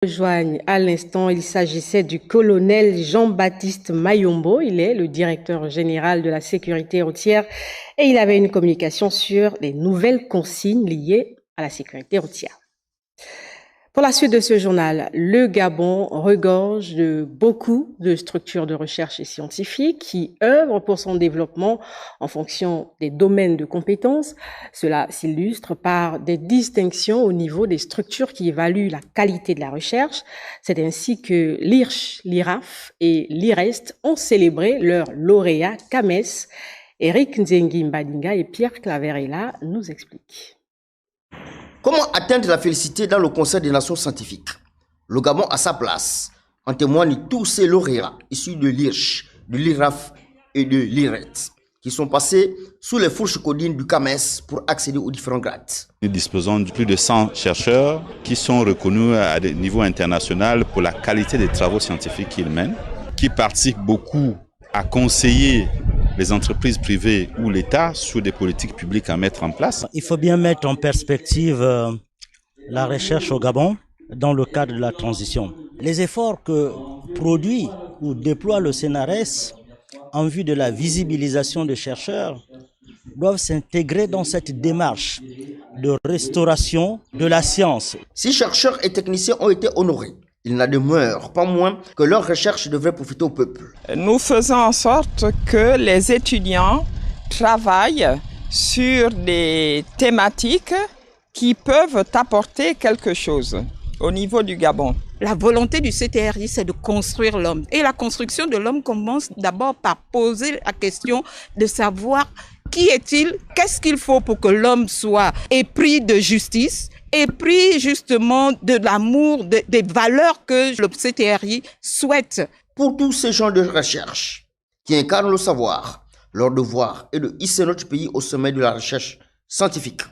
Rejoignent à l'instant, il s'agissait du colonel Jean-Baptiste Mayombo. Il est le directeur général de la sécurité routière et il avait une communication sur les nouvelles consignes liées à la sécurité routière. Pour la suite de ce journal, le Gabon regorge de beaucoup de structures de recherche et scientifiques qui œuvrent pour son développement en fonction des domaines de compétences. Cela s'illustre par des distinctions au niveau des structures qui évaluent la qualité de la recherche. C'est ainsi que l'IRCH, l'IRAF et l'IREST ont célébré leurs lauréats CAMES. Eric Nzengi Mbadinga et Pierre Claverella nous expliquent. Comment atteindre la félicité dans le Conseil des Nations scientifiques? Le Gabon a sa place. En témoignent tous ces lauréats issus de l'IRCH, de l'IRAF et de l'IRET, qui sont passés sous les fourches codines du CAMES pour accéder aux différents grades. Nous disposons de plus de 100 chercheurs qui sont reconnus à des niveaux internationaux pour la qualité des travaux scientifiques qu'ils mènent, qui participent beaucoup à conseiller les entreprises privées ou l'État sur des politiques publiques à mettre en place. Il faut bien mettre en perspective la recherche au Gabon dans le cadre de la transition. Les efforts que produit ou déploie le CNRS en vue de la visibilisation des chercheurs doivent s'intégrer dans cette démarche de restauration de la science. Si chercheurs et techniciens ont été honorés, il n'en demeure pas moins que leurs recherches devraient profiter au peuple. Nous faisons en sorte que les étudiants travaillent sur des thématiques qui peuvent apporter quelque chose au niveau du Gabon. La volonté du CTRI, c'est de construire l'homme. Et la construction de l'homme commence d'abord par poser la question de savoir qui est-il, qu'est-ce qu'il faut pour que l'homme soit épris de justice, épris justement de l'amour, des valeurs que le CTRI souhaite. Pour tous ces gens de recherche qui incarnent le savoir, leur devoir est de hisser notre pays au sommet de la recherche scientifique.